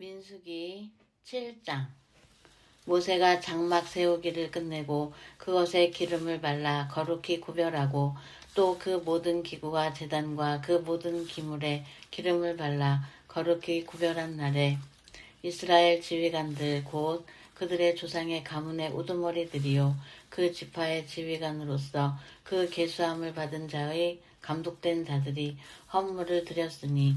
민수기 7장. 모세가 장막 세우기를 끝내고 그것에 기름을 발라 거룩히 구별하고 또 그 모든 기구와 제단과 그 모든 기물에 기름을 발라 거룩히 구별한 날에 이스라엘 지휘관들 곧 그들의 조상의 가문의 우두머리들이요 그 지파의 지휘관으로서 그 계수함을 받은 자의 감독된 자들이 헌물을 드렸으니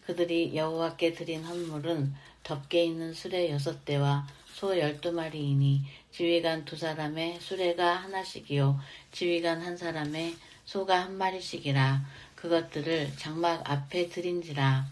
그들이 여호와께 드린 헌물은 덮개 있는 수레 6대와 소 12마리이니 지휘관 2사람의 수레가 하나씩이요 지휘관 1사람의 소가 1마리씩이라. 그것들을 장막 앞에 드린지라.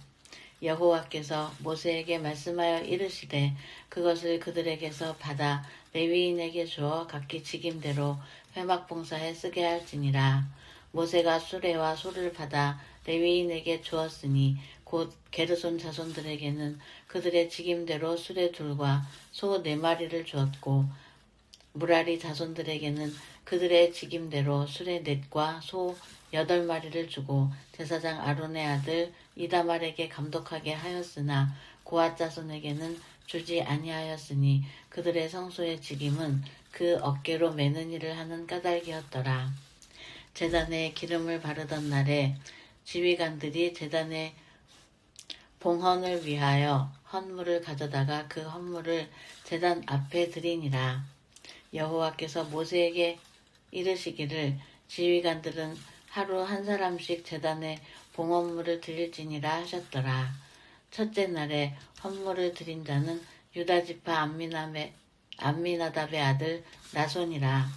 여호와께서 모세에게 말씀하여 이르시되 그것을 그들에게서 받아 레위인에게 주어 각기 직임대로 회막봉사에 쓰게 할지니라. 모세가 수레와 소를 받아 레위인에게 주었으니 곧 게르손 자손들에게는 그들의 직임대로 수레 2과 소 4마리를 주었고 무라리 자손들에게는 그들의 직임대로 수레 4과 소 8마리를 주고 제사장 아론의 아들 이다말에게 감독하게 하였으나 고앗 자손에게는 주지 아니하였으니 그들의 성소의 직임은 그 어깨로 매는 일을 하는 까닭이었더라. 제단에 기름을 바르던 날에 지휘관들이 제단의 봉헌을 위하여 헌물을 가져다가 그 헌물을 제단 앞에 드리니라. 여호와께서 모세에게 이르시기를 지휘관들은 하루 1사람씩 제단에 봉헌물을 드릴지니라 하셨더라. 첫째 날에 헌물을 드린 자는 유다지파 암미나답의 아들 나손이라.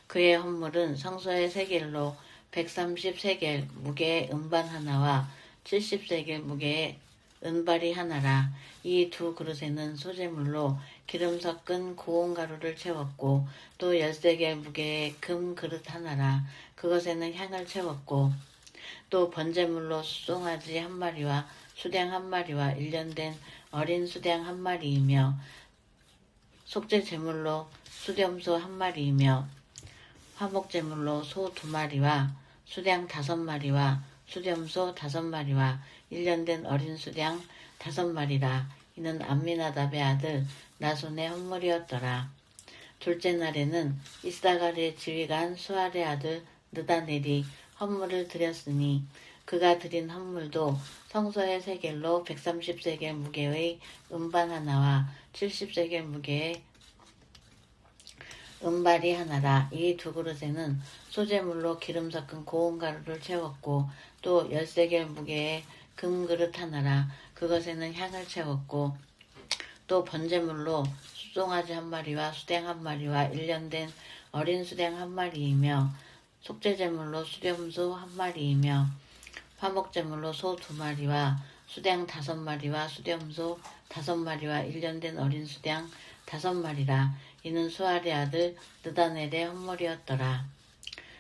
그의 헌물은 성소의 세겔로 130세겔 무게의 은반 하나와 70세겔 무게의 은발이 하나라. 이 2 그릇에는 소재물로 기름 섞은 고운 가루를 채웠고 또 10세겔 무게의 금 그릇 하나라. 그것에는 향을 채웠고 또 번제물로 수송아지 1마리와 수량 1마리와 1년 된 어린 수량 1마리이며 속죄 제물로 수렴소 1마리이며 화목제물로 소 2마리와 수량 5마리와 수렴소 5마리와 1년 된 어린 수량 5마리라. 이는 암미나답의 아들 나손의 헌물이었더라. 둘째 날에는 이사갈의 지휘관 수알의 아들 느다넬이 헌물을 드렸으니 그가 드린 헌물도 성소의 세겔로 130세겔 무게의 은반 하나와 70세겔 무게의 은발이 하나라. 이 2 그릇에는 소재물로 기름 섞은 고운 가루를 채웠고 또 10세겔 무게의 금 그릇 하나라. 그것에는 향을 채웠고 또 번제물로 수송아지 1마리와 수량 1마리와 1년 된 어린 수량 1마리이며 속죄제물로 수렴소 1마리이며 화목제물로 소 2마리와 수량 5마리와 수렴소 5마리와 1년 된 어린 수량 5마리라. 이는 수알의 아들 느다넬의 헌물이었더라.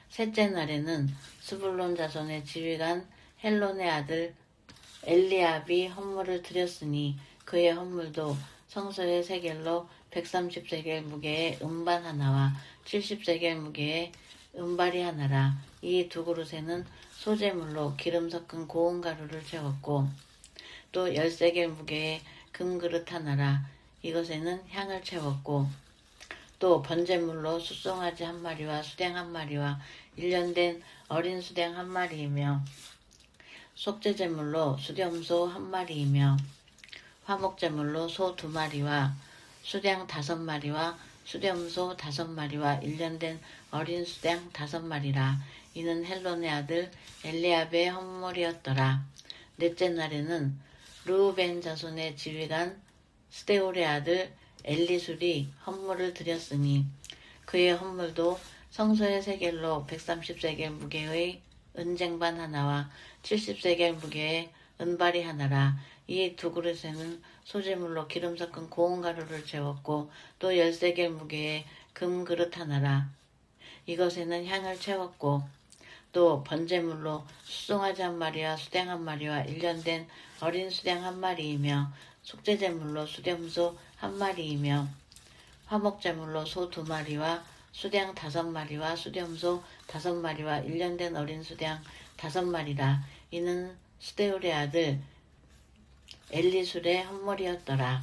셋째 날에는 스불론 자손의 지휘관 헬론의 아들 엘리압이 헌물을 드렸으니 그의 헌물도 성소의 세겔로 130세겔 무게의 은반 하나와 70세겔 무게의 은발이 하나라. 이 2 그릇에는 소재물로 기름 섞은 고운 가루를 채웠고 또 10세겔 무게의 금 그릇 하나라. 이것에는 향을 채웠고 또 번제물로 수송아지 1마리와 수량 1마리와 1년 된 어린 수량 1마리이며 속죄제물로 수렴소 1마리이며 화목제물로 소 2마리와 수량 5마리와 수렴소 5마리와 1년 된 어린 수량 5마리라. 이는 헬론의 아들 엘리압의 헌물이었더라. 넷째 날에는 르우벤 자손의 지휘관 스데울의 아들 엘리술이 헌물을 드렸으니 그의 헌물도 성소의 세겔로 130세겔 무게의 은쟁반 하나와 70세겔 무게의 은발이 하나라. 이 2 그릇에는 소재물로 기름 섞은 고운 가루를 채웠고 또 10세겔 무게의 금 그릇 하나라. 이것에는 향을 채웠고 또 번제물로 수송아지 1마리와 수량 1마리와 1년 된 어린 수량 1마리이며 속죄제물로 수렴소 1마리이며 화목제물로 소 2마리와 수량 5마리와 수렴소 5마리와 1년 된 어린 수량 5마리라. 이는 스데울의 아들 엘리술의 헌물이었더라.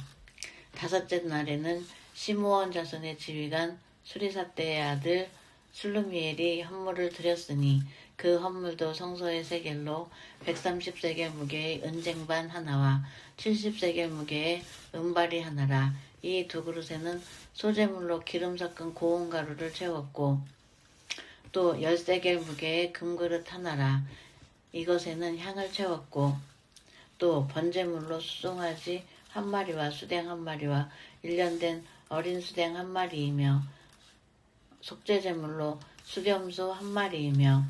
다섯째 날에는 시므온 자손의 지휘관 수리사대의 아들 슬루미엘이 헌물을 드렸으니 그 헌물도 성소의 세겔로 130세겔 무게의 은쟁반 하나와 70세겔 무게의 은발이 하나라. 이 두 그릇에는 소재물로 기름 섞은 고운 가루를 채웠고 또 10세겔 무게의 금그릇 하나라. 이것에는 향을 채웠고 또 번제물로 수송아지 한 마리와 수댕 한 마리와 1년 된 어린 수댕 한 마리이며 속죄제물로 수렴소 한 마리이며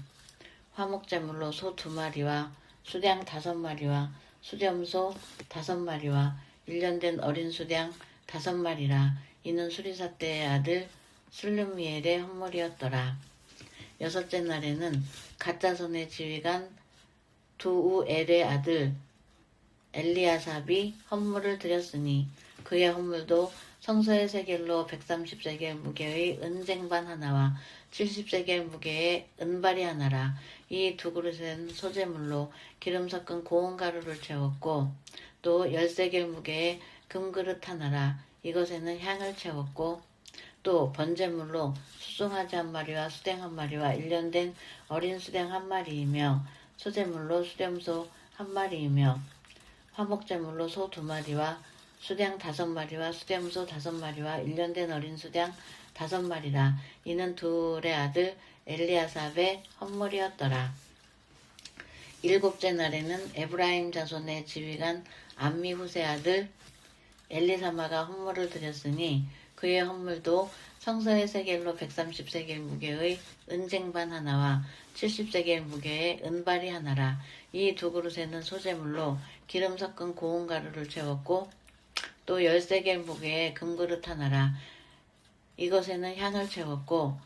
화목제물로 소 2마리와 수량 5마리와 수렴소 5마리와 1년 된 어린 수량 5마리라. 이는 수리사대의 아들 슬루미엘의 헌물이었더라. 여섯째 날에는 갓자손의 지휘관 두우엘의 아들 엘리아삽이 헌물을 드렸으니 그의 헌물도 성소의 세겔로 130세겔 무게의 은쟁반 하나와 70세겔 무게의 은발이 하나라. 이 두 그릇은 소재물로 기름 섞은 고운 가루를 채웠고 또 10세겔 무게의 금그릇 하나라. 이것에는 향을 채웠고 또 번제물로 수송아지 한 마리와 수댕 한 마리와 1년 된 어린 수댕 한 마리이며 소재물로 수렴소 한 마리이며 화목제물로 소 2마리와 수량 5마리와 수렴소 5마리와 1년 된 어린 수량 5마리라. 이는 둘의 아들 엘리아삽의 헌물이었더라. 일곱째 날에는 에브라임 자손의 지휘관 암미후세 아들 엘리사마가 헌물을 드렸으니 그의 헌물도 성소의 세겔로 130세겔 무게의 은쟁반 하나와 70세겔 무게의 은발이 하나라. 이 두 그릇에는 소재물로 기름 섞은 고운 가루를 채웠고 또 10세겔 무게의 금그릇 하나라. 이것에는 향을 채웠고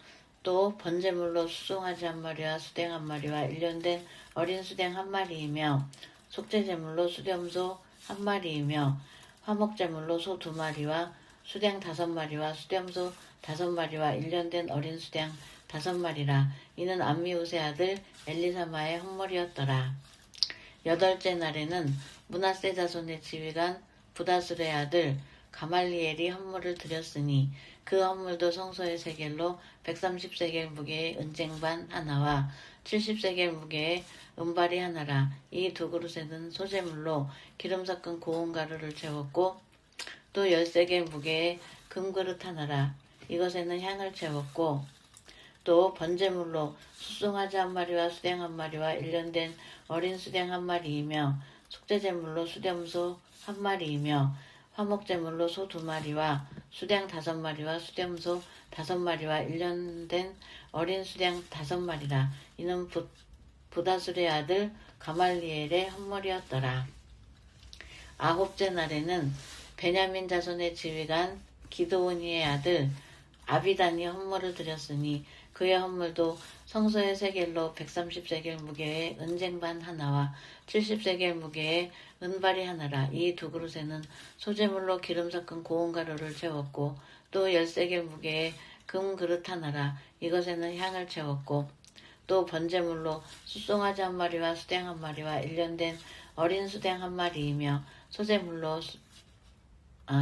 또 번제물로 수송아지 한 마리와 수댕 한 마리와 1년 된 어린 수댕 한 마리이며 속죄제물로 수렴소 한 마리이며 화목제물로 소 2마리와 수댕 5마리와 수렴소 5마리와 1년 된 어린 수댕 5마리라. 이는 암미우세 아들 엘리사마의 헌물이었더라. 여덟째 날에는 므낫세 자손의 지휘관 부다술의 아들 가말리엘이 헌물을 드렸으니 그 헌물도 성소의 세겔로 130세겔 무게의 은쟁반 하나와 70세겔 무게의 은발이 하나라. 이 두 그릇에는 소재물로 기름 섞은 고운 가루를 채웠고 또 10세겔 무게의 금그릇 하나라. 이것에는 향을 채웠고 또 번제물로 수송아지 한 마리와 수댕 한 마리와 1년 된 어린 수댕 한 마리이며 속죄제물로 수렴소 한 마리이며 화목제물로 소 2마리와 수댕 5마리와 수렴소 5마리와 1년 된 어린 수댕 5마리라. 이는 부다술의 아들 가말리엘의 헌물이었더라. 아홉째 날에는 베냐민 자손의 지휘관 기드오니의 아들 아비단이 헌물을 드렸으니 그의 헌물도 성소의 세겔로 130세겔 무게의 은쟁반 하나와 70세겔 무게의 은발이 하나라. 이 두 그릇에는 소재물로 기름 섞은 고운 가루를 채웠고 또 10세겔 무게의 금그릇 하나라. 이것에는 향을 채웠고 또 번제물로 수송아지 한 마리와 수댕 한 마리와 1년 된 어린 수댕 한 마리이며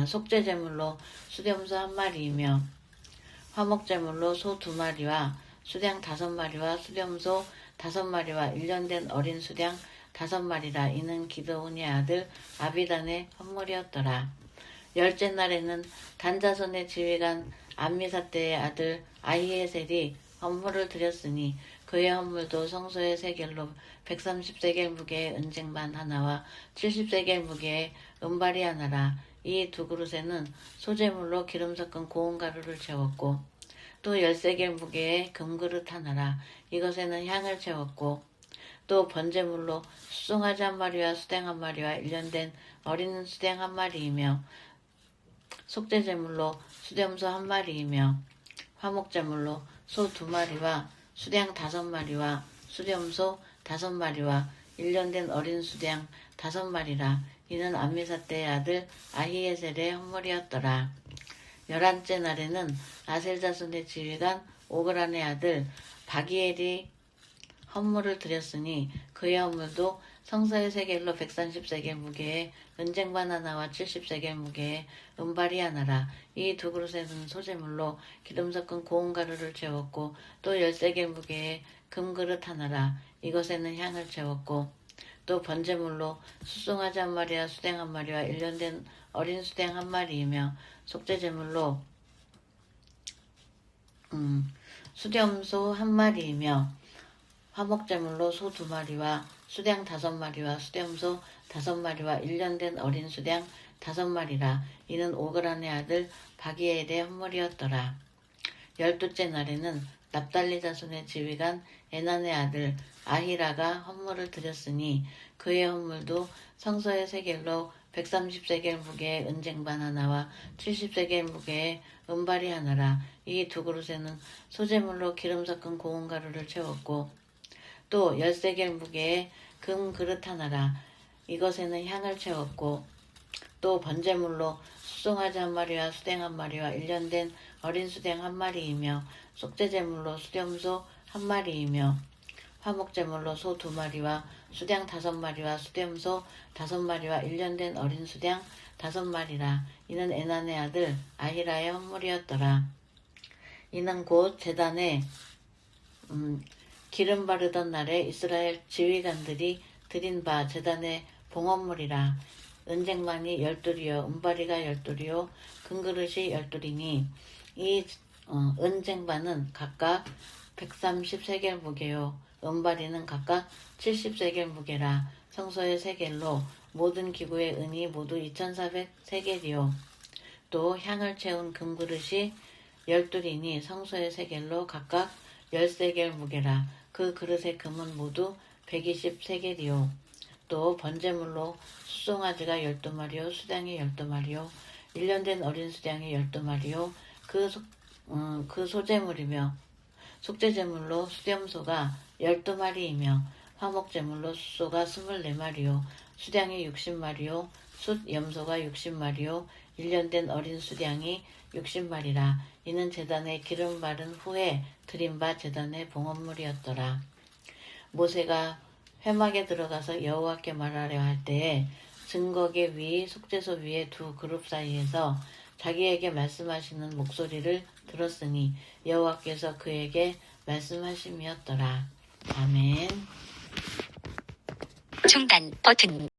속죄제물로 수렴소 한 마리이며 화목제물로 소 2마리와 수량 5마리와 수렴소 5마리와 1년 된 어린 수량 5마리라. 이는 기드온의 아들 아비단의 헌물이었더라. 열째 날에는 단자손의 지휘관 암미사대의 아들 아히에셀이 헌물을 드렸으니 그의 헌물도 성소의 세겔로 130세겔 무게의 은쟁반 하나와 70세겔 무게의 은발이 하나라. 이 두 그릇에는 소재물로 기름 섞은 고운 가루를 채웠고 또 10세겔 무게의 금그릇 하나라. 이것에는 향을 채웠고 또 번제물로 수송아지 한 마리와 수댕 한 마리와 1년 된 어린 수댕 한 마리이며 속죄제물로 수렴소 한 마리이며 화목제물로 소 2마리와 수량 5마리와 수렴소 5마리와 1년 된 어린 수량 5마리라. 이는 암미사대의 아들 아히에셀의 헌물이었더라. 11째 날에는 아셀 자손의 지휘관 오그란의 아들 바기엘이 헌물을 드렸으니 그의 헌물도 성서의 세겔로 130세겔 무게의 은쟁반 하나와 70세겔 무게의 은발이 하나라. 이 두 그릇에는 소재물로 기름 섞은 고운 가루를 채웠고 또 10세겔 무게의 금그릇 하나라. 이것에는 향을 채웠고 또 번제물로 숫송아지 한 마리와 수댕 한 마리와 일년된 어린 수댕 한 마리이며 속죄제물로 수렴소 한 마리이며 화목제물로 소 2마리와 수댕 5마리와 수렴소 5마리와 일년된 어린 수댕 5마리라. 이는 오그란의 아들 바기엘의 헌물이었더라. 12째 날에는 납달리 자손의 지휘관 에난의 아들 아히라가 헌물을 드렸으니 그의 헌물도 성서의 세겔로 130세겔 무게의 은쟁반 하나와 70세겔 무게의 은발이 하나라. 이 두 그릇에는 소재물로 기름 섞은 고운 가루를 채웠고 또 10세겔 무게의 금 그릇 하나라. 이것에는 향을 채웠고 또 번제물로 숫송아지 한 마리와 수댕 한 마리와 일년된 어린 수댕 한 마리이며 속죄제물로 수렴소 한 마리이며 화목제물로 소 2마리와 수댕 5마리와 수렴소 5마리와 일년된 어린 수댕 5마리라. 이는 에난의 아들 아히라의 헌물이었더라. 이는 곧 제단에 기름 바르던 날에 이스라엘 지휘관들이 드린 바 제단의 봉헌물이라. 은쟁반이 12이요 은바리가 12이요 금그릇이 12이니 이 은쟁반은 각각 130세겔 무게요 은바리는 각각 70세겔 무게라. 성소의 세겔로 모든 기구의 은이 모두 2400세겔이요 또 향을 채운 금그릇이 12이니 성소의 세겔로 각각 10세겔 무게라. 그 그릇의 금은 모두 120세겔이요 또 번제물로 숫송아지가 12마리요 수량이 12마리요 일년된 어린 수량이 12마리요 그 소재물이며 속죄제물로 수렴소가 12마리이며 화목제물로 숫소가 24마리요 수량이 60마리요 숫염소가 60마리요 일년된 어린 수량이 60마리라. 이는 제단에 기름 바른 후에 드린 바 제단의 봉헌물이었더라. 모세가 회막에 들어가서 여호와께 말하려 할 때에 증거계 위 속죄소 위에 두 그룹 사이에서 자기에게 말씀하시는 목소리를 들었으니 여호와께서 그에게 말씀하심이었더라. 아멘. 중단 버튼.